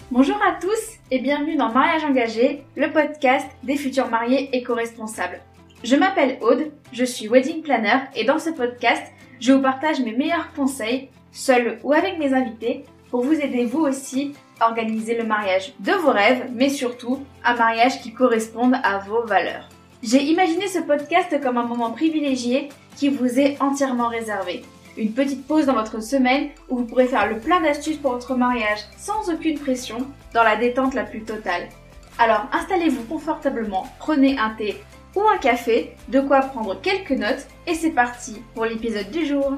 Bonjour à tous et bienvenue dans Mariage engagé, le podcast des futurs mariés éco-responsables. Je m'appelle Aude, je suis wedding planner et dans ce podcast, je vous partage mes meilleurs conseils, seul ou avec mes invités, pour vous aider vous aussi à organiser le mariage de vos rêves, mais surtout un mariage qui corresponde à vos valeurs. J'ai imaginé ce podcast comme un moment privilégié qui vous est entièrement réservé. Une petite pause dans votre semaine où vous pourrez faire le plein d'astuces pour votre mariage sans aucune pression, dans la détente la plus totale. Alors installez-vous confortablement, prenez un thé ou un café, de quoi prendre quelques notes et c'est parti pour l'épisode du jour.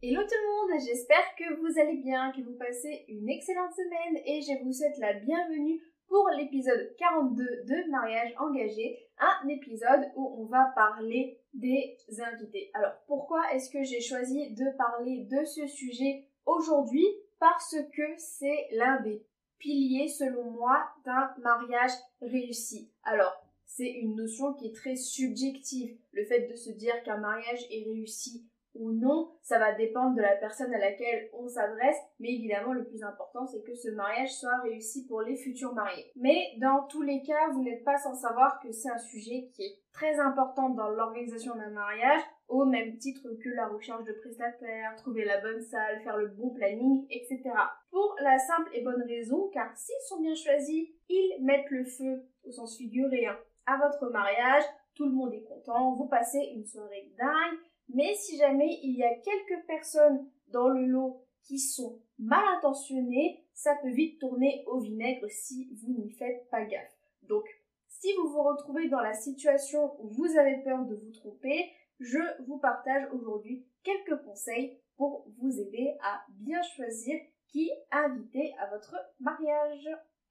Hello tout le monde, j'espère que vous allez bien, que vous passez une excellente semaine et je vous souhaite la bienvenue pour l'épisode 42 de Mariage engagé, un épisode où on va parler des invités. Alors pourquoi est-ce que j'ai choisi de parler de ce sujet aujourd'hui? Parce que c'est l'un des piliers selon moi d'un mariage réussi. Alors c'est une notion qui est très subjective, le fait de se dire qu'un mariage est réussi ou non, ça va dépendre de la personne à laquelle on s'adresse, mais évidemment le plus important c'est que ce mariage soit réussi pour les futurs mariés. Mais dans tous les cas, vous n'êtes pas sans savoir que c'est un sujet qui est très important dans l'organisation d'un mariage, au même titre que la recherche de prestataires, trouver la bonne salle, faire le bon planning, etc. Pour la simple et bonne raison, car s'ils sont bien choisis, ils mettent le feu, au sens figuré, à votre mariage, tout le monde est content, vous passez une soirée dingue. Mais si jamais il y a quelques personnes dans le lot qui sont mal intentionnées, ça peut vite tourner au vinaigre si vous n'y faites pas gaffe. Donc, si vous vous retrouvez dans la situation où vous avez peur de vous tromper, je vous partage aujourd'hui quelques conseils pour vous aider à bien choisir qui inviter à votre mariage.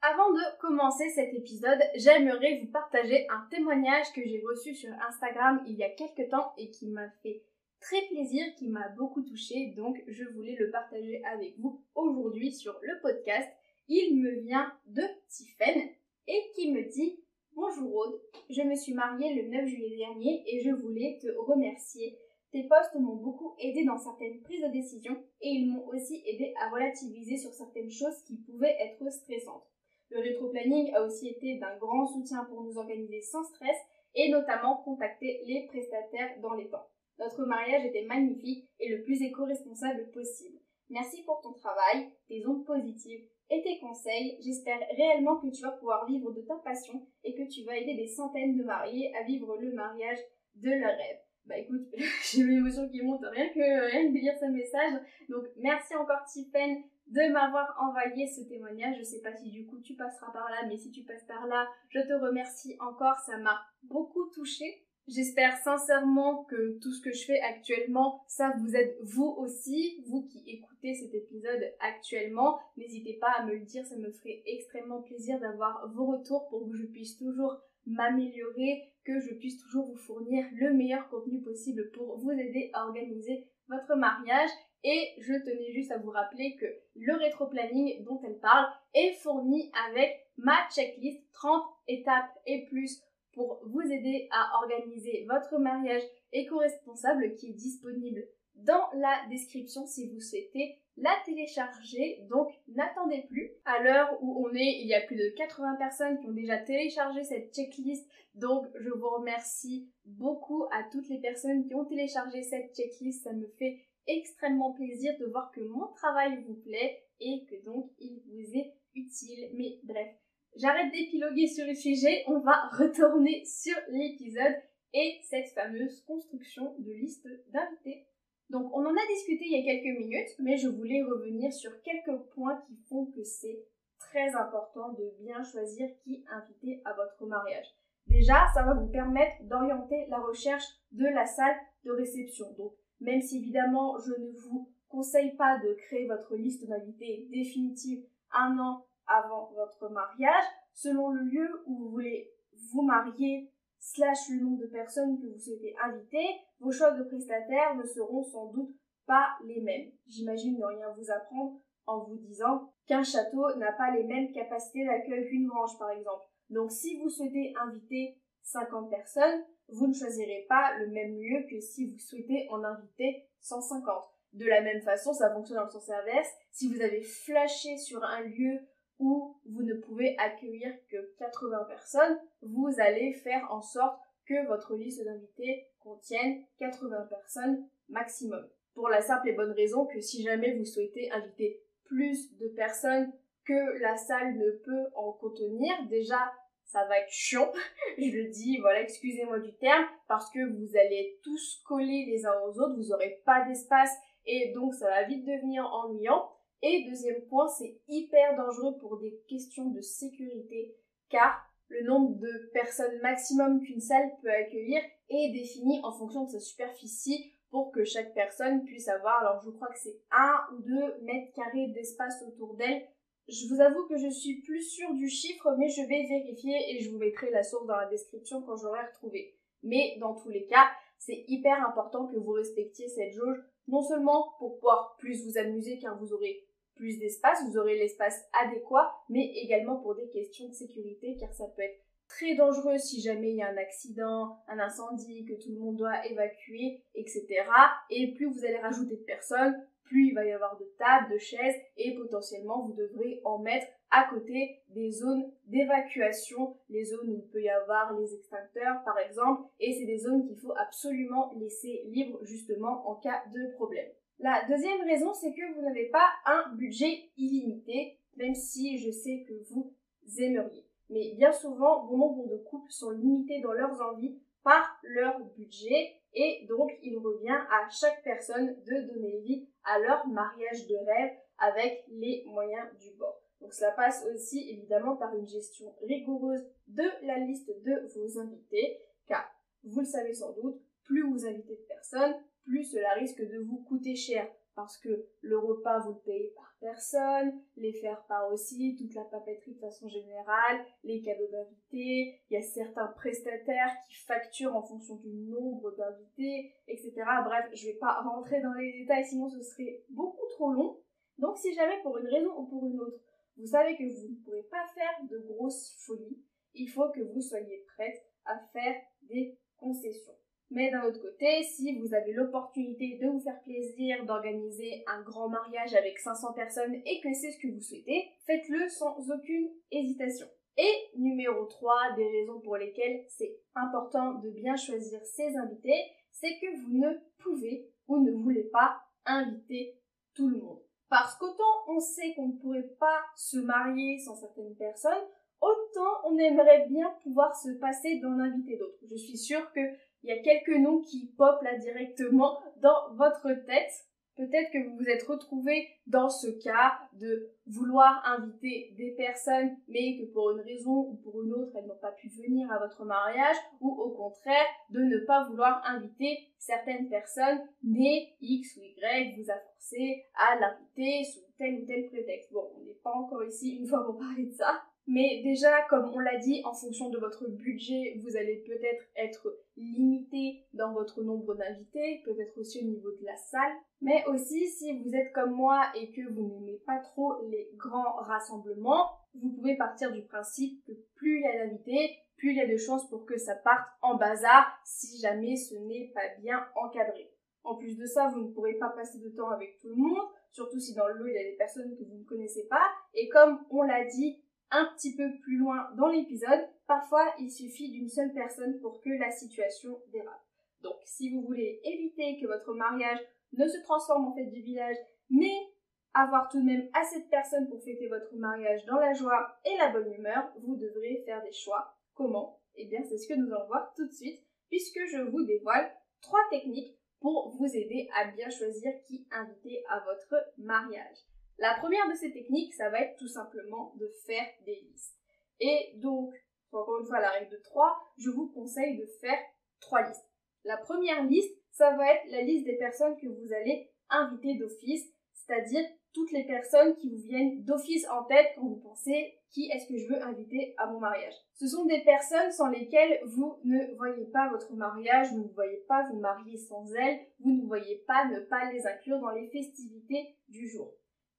Avant de commencer cet épisode, j'aimerais vous partager un témoignage que j'ai reçu sur Instagram il y a quelques temps et qui m'a fait très plaisir, qui m'a beaucoup touchée, donc je voulais le partager avec vous aujourd'hui sur le podcast. Il me vient de Tiffen et qui me dit « Bonjour Aude, je me suis mariée le 9 juillet dernier et je voulais te remercier. Tes posts m'ont beaucoup aidé dans certaines prises de décision et ils m'ont aussi aidé à relativiser sur certaines choses qui pouvaient être stressantes. Le rétro-planning a aussi été d'un grand soutien pour nous organiser sans stress et notamment contacter les prestataires dans les temps. Notre mariage était magnifique et le plus éco-responsable possible. Merci pour ton travail, tes ondes positives et tes conseils. J'espère réellement que tu vas pouvoir vivre de ta passion et que tu vas aider des centaines de mariés à vivre le mariage de leur rêve. » Bah écoute, j'ai l'émotion qui monte rien que de lire ce message. Donc merci encore Tiffen de m'avoir envoyé ce témoignage. Je sais pas si du coup tu passeras par là, mais si tu passes par là, je te remercie encore, ça m'a beaucoup touchée. J'espère sincèrement que tout ce que je fais actuellement, ça vous aide vous aussi, vous qui écoutez cet épisode actuellement. N'hésitez pas à me le dire, ça me ferait extrêmement plaisir d'avoir vos retours pour que je puisse toujours m'améliorer, que je puisse toujours vous fournir le meilleur contenu possible pour vous aider à organiser votre mariage. Et je tenais juste à vous rappeler que le rétro-planning dont elle parle est fourni avec ma checklist 30 étapes et plus pour vous aider à organiser votre mariage éco-responsable qui est disponible dans la description si vous souhaitez la télécharger. Donc n'attendez plus. À l'heure où on est, il y a plus de 80 personnes qui ont déjà téléchargé cette checklist. Donc je vous remercie beaucoup à toutes les personnes qui ont téléchargé cette checklist. Ça me fait extrêmement plaisir de voir que mon travail vous plaît et que donc il vous est utile. Mais bref, j'arrête d'épiloguer sur le sujet, on va retourner sur l'épisode et cette fameuse construction de liste d'invités. Donc on en a discuté il y a quelques minutes, mais je voulais revenir sur quelques points qui font que c'est très important de bien choisir qui inviter à votre mariage. Déjà, ça va vous permettre d'orienter la recherche de la salle de réception. Donc même si évidemment je ne vous conseille pas de créer votre liste d'invités définitive un an avant votre mariage, selon le lieu où vous voulez vous marier / le nombre de personnes que vous souhaitez inviter, vos choix de prestataires ne seront sans doute pas les mêmes. J'imagine ne rien vous apprendre en vous disant qu'un château n'a pas les mêmes capacités d'accueil qu'une grange par exemple. Donc si vous souhaitez inviter 50 personnes, vous ne choisirez pas le même lieu que si vous souhaitez en inviter 150. De la même façon, ça fonctionne dans le sens inverse. Si vous avez flashé sur un lieu où vous ne pouvez accueillir que 80 personnes, vous allez faire en sorte que votre liste d'invités contienne 80 personnes maximum. Pour la simple et bonne raison que si jamais vous souhaitez inviter plus de personnes que la salle ne peut en contenir, déjà ça va être chiant, je le dis, voilà, excusez-moi du terme, parce que vous allez être tous collés les uns aux autres, vous n'aurez pas d'espace et donc ça va vite devenir ennuyant. Et deuxième point, c'est hyper dangereux pour des questions de sécurité, car le nombre de personnes maximum qu'une salle peut accueillir est défini en fonction de sa superficie pour que chaque personne puisse avoir, alors je crois que c'est 1 ou 2 mètres carrés d'espace autour d'elle. Je vous avoue que je suis plus sûre du chiffre, mais je vais vérifier et je vous mettrai la source dans la description quand j'aurai retrouvé. Mais dans tous les cas, c'est hyper important que vous respectiez cette jauge, non seulement pour pouvoir plus vous amuser car vous aurez plus d'espace, vous aurez l'espace adéquat, mais également pour des questions de sécurité car ça peut être très dangereux si jamais il y a un accident, un incendie, que tout le monde doit évacuer, etc. Et plus vous allez rajouter de personnes, plus il va y avoir de tables, de chaises, et potentiellement vous devrez en mettre à côté des zones d'évacuation, les zones où il peut y avoir les extincteurs par exemple, et c'est des zones qu'il faut absolument laisser libres justement en cas de problème. La deuxième raison, c'est que vous n'avez pas un budget illimité, même si je sais que vous aimeriez. Mais bien souvent, bon nombre de couples sont limités dans leurs envies par leur budget et donc il revient à chaque personne de donner vie à leur mariage de rêve avec les moyens du bord. Donc cela passe aussi évidemment par une gestion rigoureuse de la liste de vos invités, car vous le savez sans doute, plus vous invitez de personnes, plus cela risque de vous coûter cher. Parce que le repas, vous le payez par personne, les faire-part aussi, toute la papeterie de façon générale, les cadeaux d'invités, il y a certains prestataires qui facturent en fonction du nombre d'invités, etc. Bref, je ne vais pas rentrer dans les détails, sinon ce serait beaucoup trop long. Donc si jamais pour une raison ou pour une autre, vous savez que vous ne pourrez pas faire de grosses folies, il faut que vous soyez prête à faire des concessions. Mais d'un autre côté, si vous avez l'opportunité de vous faire plaisir, d'organiser un grand mariage avec 500 personnes et que c'est ce que vous souhaitez, faites-le sans aucune hésitation. Et numéro 3, des raisons pour lesquelles c'est important de bien choisir ses invités, c'est que vous ne pouvez ou ne voulez pas inviter tout le monde. Parce qu'autant on sait qu'on ne pourrait pas se marier sans certaines personnes, autant on aimerait bien pouvoir se passer d'en inviter d'autres. Je suis sûre qu'il y a quelques noms qui popent là directement dans votre tête. Peut-être que vous vous êtes retrouvé dans ce cas de vouloir inviter des personnes, mais que pour une raison ou pour une autre, elles n'ont pas pu venir à votre mariage, ou au contraire, de ne pas vouloir inviter certaines personnes, mais X ou Y vous a forcé à l'inviter sous tel ou tel prétexte. Bon, on n'est pas encore ici une fois pour parler de ça. Mais déjà, comme on l'a dit, en fonction de votre budget, vous allez peut-être être limité dans votre nombre d'invités, peut-être aussi au niveau de la salle. Mais aussi, si vous êtes comme moi et que vous n'aimez pas trop les grands rassemblements, vous pouvez partir du principe que plus il y a d'invités, plus il y a de chances pour que ça parte en bazar si jamais ce n'est pas bien encadré. En plus de ça, vous ne pourrez pas passer de temps avec tout le monde, surtout si dans le lot il y a des personnes que vous ne connaissez pas. Et comme on l'a dit, un petit peu plus loin dans l'épisode, parfois il suffit d'une seule personne pour que la situation dérape. Donc si vous voulez éviter que votre mariage ne se transforme en fête du village, mais avoir tout de même assez de personnes pour fêter votre mariage dans la joie et la bonne humeur, vous devrez faire des choix. Comment ? Eh bien c'est ce que nous allons voir tout de suite, puisque je vous dévoile 3 techniques pour vous aider à bien choisir qui inviter à votre mariage. La première de ces techniques, ça va être tout simplement de faire des listes. Et donc, encore une fois, la règle de 3, je vous conseille de faire 3 listes. La première liste, ça va être la liste des personnes que vous allez inviter d'office, c'est-à-dire toutes les personnes qui vous viennent d'office en tête quand vous pensez qui est-ce que je veux inviter à mon mariage. Ce sont des personnes sans lesquelles vous ne voyez pas votre mariage, vous ne voyez pas vous marier sans elles, vous ne voyez pas ne pas les inclure dans les festivités du jour.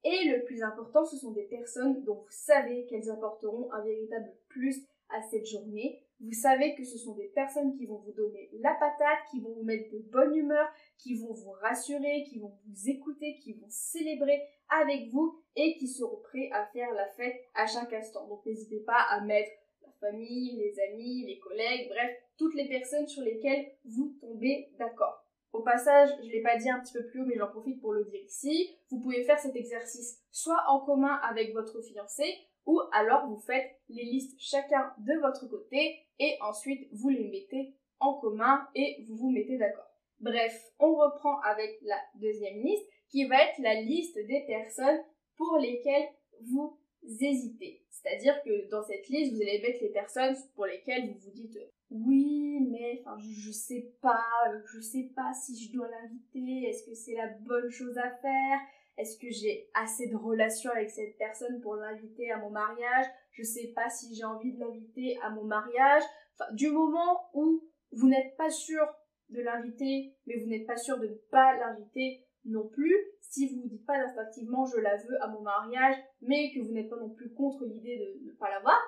Et le plus important, ce sont des personnes dont vous savez qu'elles apporteront un véritable plus à cette journée. Vous savez que ce sont des personnes qui vont vous donner la patate, qui vont vous mettre de bonne humeur, qui vont vous rassurer, qui vont vous écouter, qui vont célébrer avec vous et qui seront prêts à faire la fête à chaque instant. Donc n'hésitez pas à mettre la famille, les amis, les collègues, bref, toutes les personnes sur lesquelles vous tombez d'accord. Au passage, je ne l'ai pas dit un petit peu plus haut, mais j'en profite pour le dire ici, vous pouvez faire cet exercice soit en commun avec votre fiancé, ou alors vous faites les listes chacun de votre côté, et ensuite vous les mettez en commun et vous vous mettez d'accord. Bref, on reprend avec la deuxième liste, qui va être la liste des personnes pour lesquelles vous hésitez. C'est-à-dire que dans cette liste, vous allez mettre les personnes pour lesquelles vous vous dites oui, mais je sais pas si je dois l'inviter, est-ce que c'est la bonne chose à faire, est-ce que j'ai assez de relations avec cette personne pour l'inviter à mon mariage, je sais pas si j'ai envie de l'inviter à mon mariage. Du moment où vous n'êtes pas sûr de l'inviter, mais vous n'êtes pas sûr de ne pas l'inviter non plus, si vous ne vous dites pas instinctivement je la veux à mon mariage, mais que vous n'êtes pas non plus contre l'idée de ne pas l'avoir,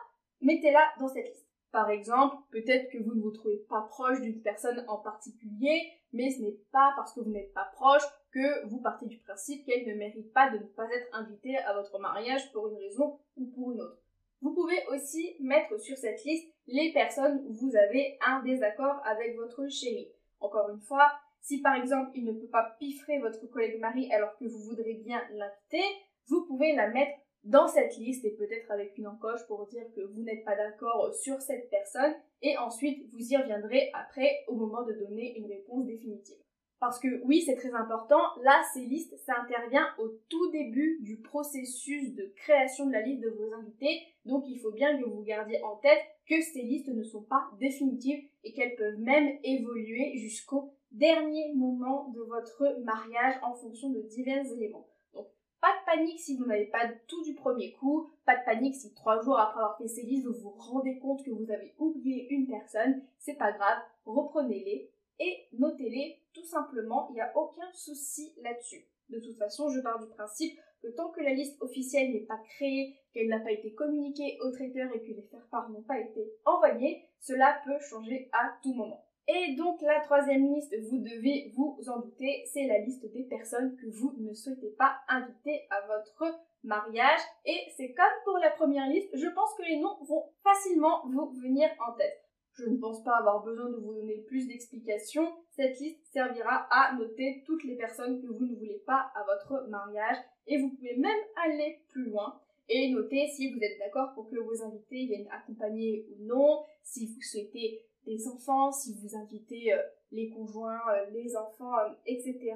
mettez-la dans cette liste. Par exemple, peut-être que vous ne vous trouvez pas proche d'une personne en particulier, mais ce n'est pas parce que vous n'êtes pas proche que vous partez du principe qu'elle ne mérite pas de ne pas être invitée à votre mariage pour une raison ou pour une autre. Vous pouvez aussi mettre sur cette liste les personnes où vous avez un désaccord avec votre chéri. Encore une fois, si par exemple il ne peut pas piffrer votre collègue mari alors que vous voudrez bien l'inviter, vous pouvez la mettre dans cette liste et peut-être avec une encoche pour dire que vous n'êtes pas d'accord sur cette personne et ensuite vous y reviendrez après au moment de donner une réponse définitive. Parce que oui, c'est très important, là, ces listes, ça intervient au tout début du processus de création de la liste de vos invités, donc il faut bien que vous gardiez en tête que ces listes ne sont pas définitives et qu'elles peuvent même évoluer jusqu'au dernier moment de votre mariage en fonction de divers éléments. Donc, pas de panique si vous n'avez pas tout du premier coup, pas de panique si 3 jours après avoir fait ces listes, vous vous rendez compte que vous avez oublié une personne, c'est pas grave, reprenez-les et notez-les tout simplement, il n'y a aucun souci là-dessus. De toute façon, je pars du principe que tant que la liste officielle n'est pas créée, qu'elle n'a pas été communiquée au traiteur et que les faire-part n'ont pas été envoyés, cela peut changer à tout moment. Et donc la troisième liste, vous devez vous en douter, c'est la liste des personnes que vous ne souhaitez pas inviter à votre mariage. Et c'est comme pour la première liste, je pense que les noms vont facilement vous venir en tête. Je ne pense pas avoir besoin de vous donner plus d'explications. Cette liste servira à noter toutes les personnes que vous ne voulez pas à votre mariage. Et vous pouvez même aller plus loin et noter si vous êtes d'accord pour que vos invités viennent accompagner ou non, si vous souhaitez des enfants, si vous invitez les conjoints, les enfants, etc.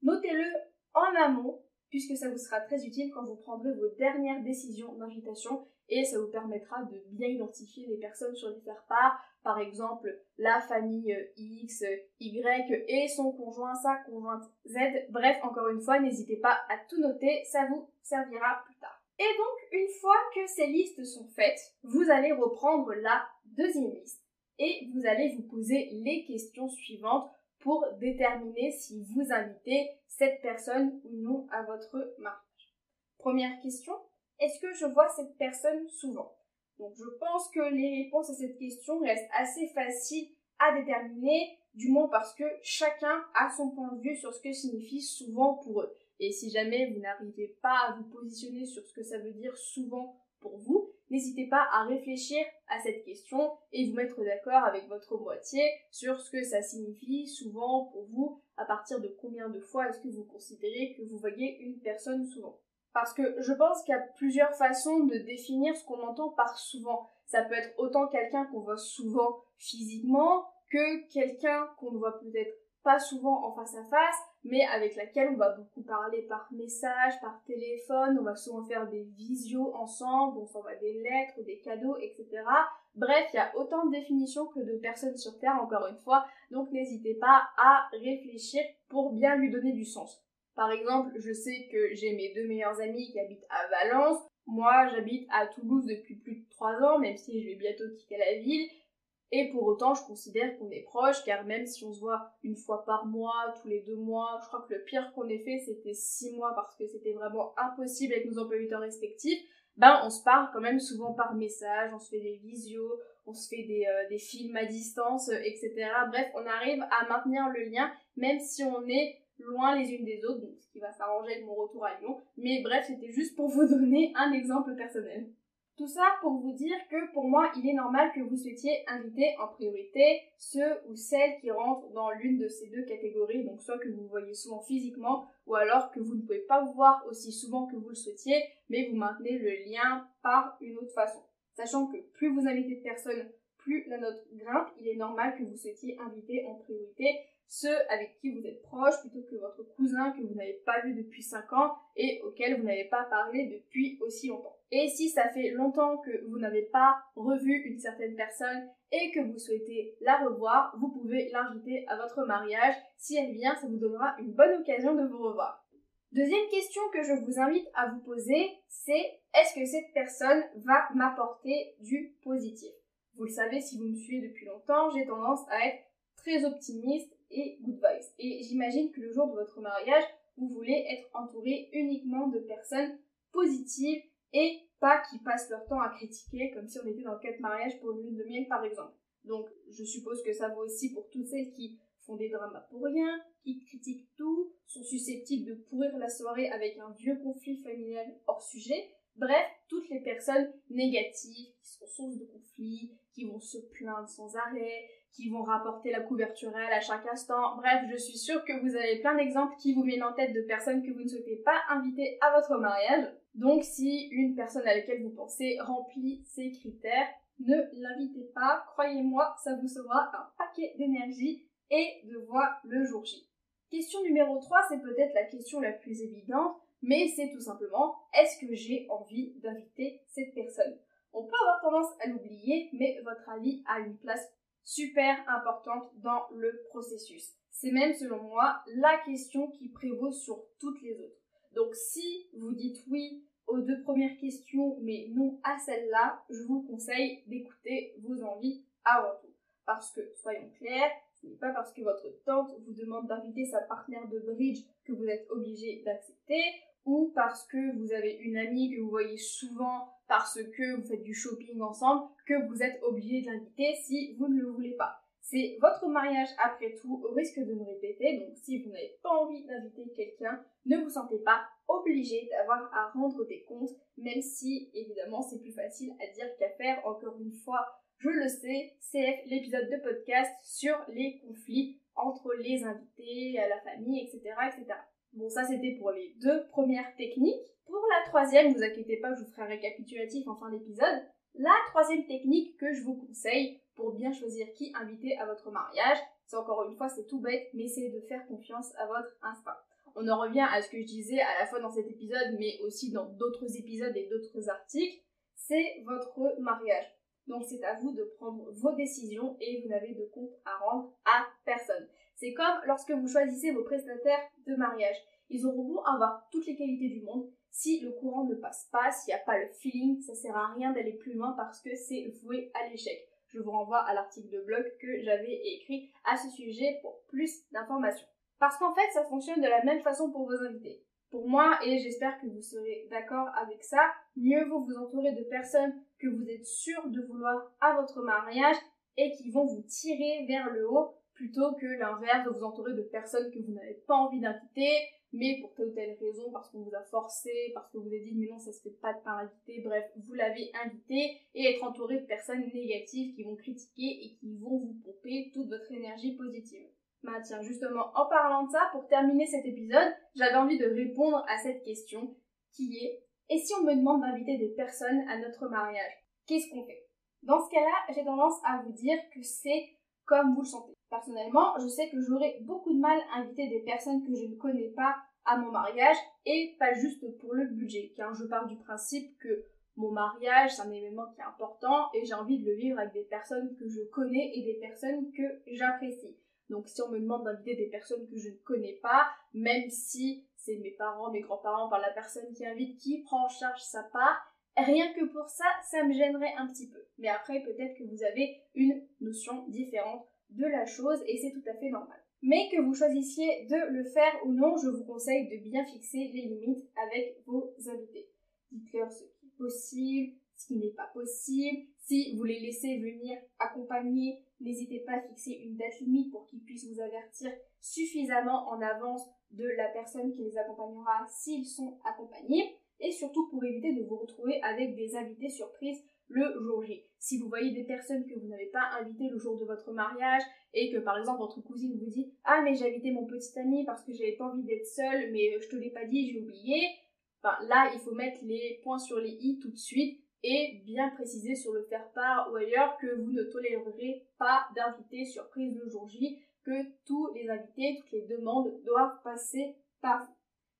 Notez-le en amont, puisque ça vous sera très utile quand vous prendrez vos dernières décisions d'invitation et ça vous permettra de bien identifier les personnes sur les faire-part, par exemple la famille X, Y et son conjoint, sa conjointe Z. Bref, encore une fois, n'hésitez pas à tout noter, ça vous servira plus tard. Et donc, une fois que ces listes sont faites, vous allez reprendre la deuxième liste et vous allez vous poser les questions suivantes pour déterminer si vous invitez cette personne ou non à votre mariage. Première question, est-ce que je vois cette personne souvent? Donc je pense que les réponses à cette question restent assez faciles à déterminer, du moins parce que chacun a son point de vue sur ce que signifie souvent pour eux. Et si jamais vous n'arrivez pas à vous positionner sur ce que ça veut dire souvent pour vous, n'hésitez pas à réfléchir à cette question et vous mettre d'accord avec votre moitié sur ce que ça signifie souvent pour vous, à partir de combien de fois est-ce que vous considérez que vous voyez une personne souvent. Parce que je pense qu'il y a plusieurs façons de définir ce qu'on entend par souvent. Ça peut être autant quelqu'un qu'on voit souvent physiquement que quelqu'un qu'on ne voit peut-être pas souvent en face à face, mais avec laquelle on va beaucoup parler par message, par téléphone, on va souvent faire des visios ensemble, on s'envoie des lettres, des cadeaux, etc. Bref, il y a autant de définitions que de personnes sur Terre, encore une fois, donc n'hésitez pas à réfléchir pour bien lui donner du sens. Par exemple, je sais que j'ai mes 2 meilleurs amis qui habitent à Valence, moi j'habite à Toulouse depuis plus de 3 ans, même si je vais bientôt quitter la ville, et pour autant, je considère qu'on est proches, car même si on se voit une fois par mois, tous les 2 mois, je crois que le pire qu'on ait fait, c'était 6 mois, parce que c'était vraiment impossible avec nos emplois du temps respectifs. on se parle quand même souvent par message, on se fait des visios, on se fait des films à distance, etc. Bref, on arrive à maintenir le lien, même si on est loin les unes des autres, donc ce qui va s'arranger avec mon retour à Lyon. Mais bref, c'était juste pour vous donner un exemple personnel. Tout ça pour vous dire que pour moi, il est normal que vous souhaitiez inviter en priorité ceux ou celles qui rentrent dans l'une de ces deux catégories, donc soit que vous voyez souvent physiquement, ou alors que vous ne pouvez pas vous voir aussi souvent que vous le souhaitiez, mais vous maintenez le lien par une autre façon. Sachant que plus vous invitez de personnes, plus la note grimpe, il est normal que vous souhaitiez inviter en priorité ceux avec qui vous êtes proche, plutôt que votre cousin que vous n'avez pas vu depuis 5 ans et auquel vous n'avez pas parlé depuis aussi longtemps. Et si ça fait longtemps que vous n'avez pas revu une certaine personne et que vous souhaitez la revoir, vous pouvez l'inviter à votre mariage. Si elle vient, ça vous donnera une bonne occasion de vous revoir. Deuxième question que je vous invite à vous poser, c'est est-ce que cette personne va m'apporter du positif? Vous le savez, si vous me suivez depuis longtemps, j'ai tendance à être très optimiste et good vibes. Et j'imagine que le jour de votre mariage, vous voulez être entouré uniquement de personnes positives et pas qui passent leur temps à critiquer comme si on était dans le cadre de mariage pour une lune de miel par exemple. Donc je suppose que ça vaut aussi pour toutes celles qui font des dramas pour rien, qui critiquent tout, sont susceptibles de pourrir la soirée avec un vieux conflit familial hors sujet. Bref, toutes les personnes négatives qui sont source de conflits, qui vont se plaindre sans arrêt, qui vont rapporter la couverturelle à chaque instant. Bref, je suis sûre que vous avez plein d'exemples qui vous viennent en tête de personnes que vous ne souhaitez pas inviter à votre mariage. Donc si une personne à laquelle vous pensez remplit ces critères, ne l'invitez pas. Croyez-moi, ça vous sauvera un paquet d'énergie et de voix le jour J. Question numéro 3, c'est peut-être la question la plus évidente, mais c'est tout simplement, est-ce que j'ai envie d'inviter cette personne? On peut avoir tendance à l'oublier, mais votre avis a une place super importante dans le processus. C'est même, selon moi, la question qui prévaut sur toutes les autres. Donc si vous dites oui aux 2 premières questions, mais non à celle-là, je vous conseille d'écouter vos envies avant tout. Parce que, soyons clairs, ce n'est pas parce que votre tante vous demande d'inviter sa partenaire de bridge que vous êtes obligé d'accepter, ou parce que vous avez une amie que vous voyez souvent parce que vous faites du shopping ensemble, que vous êtes obligé de l'inviter si vous ne le voulez pas. C'est votre mariage après tout, au risque de me répéter, donc si vous n'avez pas envie d'inviter quelqu'un, ne vous sentez pas obligé d'avoir à rendre des comptes, même si évidemment c'est plus facile à dire qu'à faire. Encore une fois, je le sais, c'est l'épisode de podcast sur les conflits entre les invités, la famille, etc., etc. Bon, ça c'était pour les 2 premières techniques. Pour la 3e, ne vous inquiétez pas, je vous ferai un récapitulatif en fin d'épisode. La 3e technique que je vous conseille pour bien choisir qui inviter à votre mariage, c'est encore une fois, c'est tout bête, mais c'est de faire confiance à votre instinct. On en revient à ce que je disais à la fois dans cet épisode, mais aussi dans d'autres épisodes et d'autres articles, c'est votre mariage. Donc c'est à vous de prendre vos décisions et vous n'avez de compte à rendre à personne. C'est comme lorsque vous choisissez vos prestataires de mariage. Ils auront beau avoir toutes les qualités du monde, si le courant ne passe pas, s'il n'y a pas le feeling, ça sert à rien d'aller plus loin parce que c'est voué à l'échec. Je vous renvoie à l'article de blog que j'avais écrit à ce sujet pour plus d'informations. Parce qu'en fait, ça fonctionne de la même façon pour vos invités. Pour moi, et j'espère que vous serez d'accord avec ça, mieux vaut vous entourer de personnes que vous êtes sûr de vouloir à votre mariage et qui vont vous tirer vers le haut plutôt que l'inverse, de vous entourer de personnes que vous n'avez pas envie d'inviter, mais pour telle ou telle raison, parce qu'on vous a forcé, parce que vous avez dit mais non ça se fait pas de pas inviter, bref, vous l'avez invité, et être entouré de personnes négatives qui vont critiquer et qui vont vous pomper toute votre énergie positive. Bah tiens, justement, en parlant de ça, pour terminer cet épisode, j'avais envie de répondre à cette question qui est « Et si on me demande d'inviter des personnes à notre mariage, qu'est-ce qu'on fait ?» Dans ce cas-là, j'ai tendance à vous dire que c'est comme vous le sentez. Personnellement, je sais que j'aurais beaucoup de mal à inviter des personnes que je ne connais pas à mon mariage, et pas juste pour le budget, car je pars du principe que mon mariage, c'est un événement qui est important, et j'ai envie de le vivre avec des personnes que je connais et des personnes que j'apprécie. Donc si on me demande d'inviter des personnes que je ne connais pas, même si c'est mes parents, mes grands-parents, par la personne qui invite, qui prend en charge sa part, rien que pour ça, ça me gênerait un petit peu. Mais après, peut-être que vous avez une notion différente de la chose et c'est tout à fait normal. Mais que vous choisissiez de le faire ou non, je vous conseille de bien fixer les limites avec vos invités. Dites-leur ce qui est possible, ce qui n'est pas possible. Si vous les laissez venir accompagner, n'hésitez pas à fixer une date limite pour qu'ils puissent vous avertir suffisamment en avance de la personne qui les accompagnera s'ils sont accompagnés. Et surtout pour éviter de vous retrouver avec des invités surprises le jour J. Si vous voyez des personnes que vous n'avez pas invitées le jour de votre mariage et que par exemple votre cousine vous dit « Ah mais j'ai invité mon petit ami parce que j'avais pas envie d'être seule mais je te l'ai pas dit, j'ai oublié », là il faut mettre les points sur les i tout de suite et bien préciser sur le faire-part ou ailleurs que vous ne tolérerez pas d'invités surprises le jour J, que tous les invités, toutes les demandes doivent passer par vous.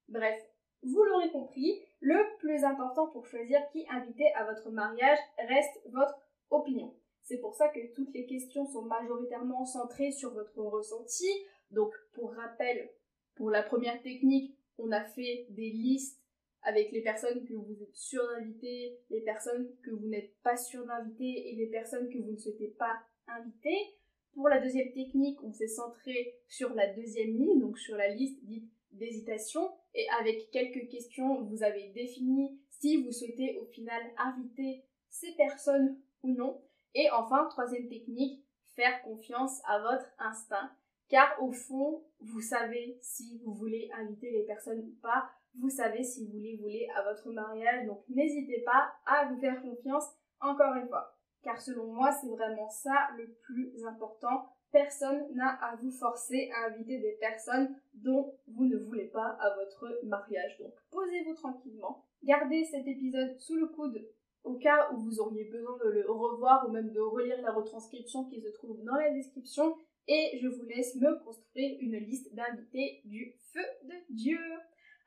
Bref, vous l'aurez compris, le plus important pour choisir qui inviter à votre mariage reste votre opinion. C'est pour ça que toutes les questions sont majoritairement centrées sur votre ressenti. Donc, pour rappel, pour la première technique, on a fait des listes avec les personnes que vous êtes sûrs d'inviter, les personnes que vous n'êtes pas sûrs d'inviter et les personnes que vous ne souhaitez pas inviter. Pour la deuxième technique, on s'est centré sur la deuxième ligne, donc sur la liste dite d'hésitation, et avec quelques questions, vous avez défini si vous souhaitez au final inviter ces personnes ou non. Et enfin, troisième technique, faire confiance à votre instinct, car au fond, vous savez si vous voulez inviter les personnes ou pas, vous savez si vous les voulez à votre mariage, donc n'hésitez pas à vous faire confiance encore une fois. Car selon moi, c'est vraiment ça le plus important. Personne n'a à vous forcer à inviter des personnes dont vous ne voulez pas à votre mariage. Donc posez-vous tranquillement, gardez cet épisode sous le coude au cas où vous auriez besoin de le revoir ou même de relire la retranscription qui se trouve dans la description. Et je vous laisse me construire une liste d'invités du feu de Dieu.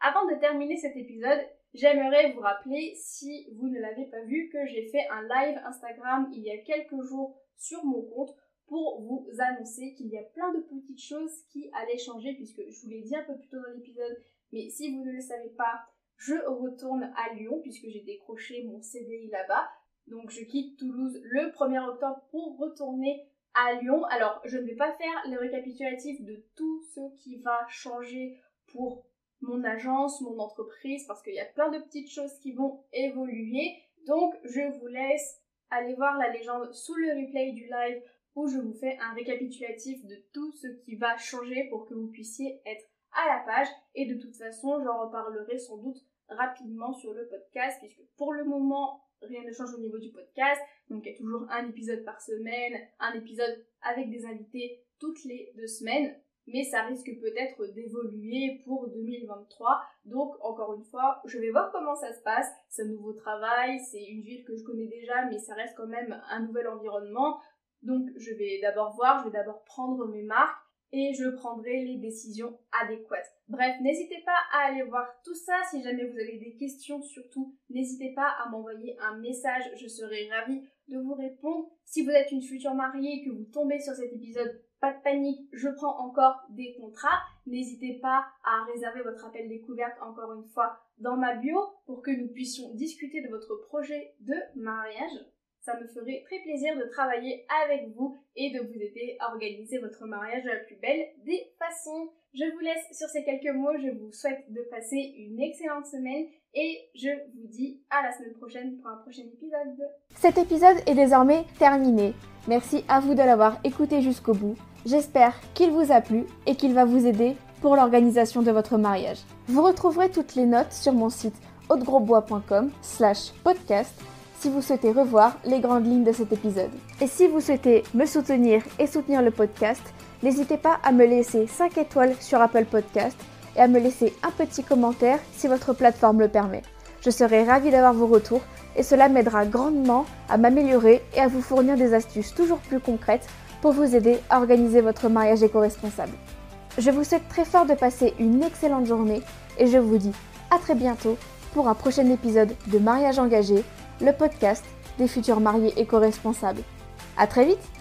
Avant de terminer cet épisode, j'aimerais vous rappeler, si vous ne l'avez pas vu, que j'ai fait un live Instagram il y a quelques jours sur mon compte pour vous annoncer qu'il y a plein de petites choses qui allaient changer, puisque je vous l'ai dit un peu plus tôt dans l'épisode, mais si vous ne le savez pas, je retourne à Lyon puisque j'ai décroché mon CDI là-bas. Donc je quitte Toulouse le 1er octobre pour retourner à Lyon. Alors je ne vais pas faire le récapitulatif de tout ce qui va changer pour mon agence, mon entreprise, parce qu'il y a plein de petites choses qui vont évoluer. Donc je vous laisse aller voir la légende sous le replay du live où je vous fais un récapitulatif de tout ce qui va changer pour que vous puissiez être à la page. Et de toute façon, j'en reparlerai sans doute rapidement sur le podcast, puisque pour le moment, rien ne change au niveau du podcast. Donc il y a toujours un épisode par semaine, un épisode avec des invités toutes les 2 semaines. Mais ça risque peut-être d'évoluer pour 2023. Donc, encore une fois, je vais voir comment ça se passe. C'est un nouveau travail, c'est une ville que je connais déjà, mais ça reste quand même un nouvel environnement. Donc, je vais d'abord voir, je vais d'abord prendre mes marques et je prendrai les décisions adéquates. Bref, n'hésitez pas à aller voir tout ça. Si jamais vous avez des questions, surtout, n'hésitez pas à m'envoyer un message. Je serai ravie de vous répondre. Si vous êtes une future mariée et que vous tombez sur cet épisode, pas de panique, je prends encore des contrats. N'hésitez pas à réserver votre appel découverte encore une fois dans ma bio pour que nous puissions discuter de votre projet de mariage. Ça me ferait très plaisir de travailler avec vous et de vous aider à organiser votre mariage de la plus belle des façons. Je vous laisse sur ces quelques mots, je vous souhaite de passer une excellente semaine et je vous dis à la semaine prochaine pour un prochain épisode. Cet épisode est désormais terminé. Merci à vous de l'avoir écouté jusqu'au bout. J'espère qu'il vous a plu et qu'il va vous aider pour l'organisation de votre mariage. Vous retrouverez toutes les notes sur mon site audegrosbois.com/podcast si vous souhaitez revoir les grandes lignes de cet épisode. Et si vous souhaitez me soutenir et soutenir le podcast, n'hésitez pas à me laisser 5 étoiles sur Apple Podcast et à me laisser un petit commentaire si votre plateforme le permet. Je serai ravie d'avoir vos retours et cela m'aidera grandement à m'améliorer et à vous fournir des astuces toujours plus concrètes pour vous aider à organiser votre mariage éco-responsable. Je vous souhaite très fort de passer une excellente journée et je vous dis à très bientôt pour un prochain épisode de Mariage engagé, le podcast des futurs mariés éco-responsables. À très vite!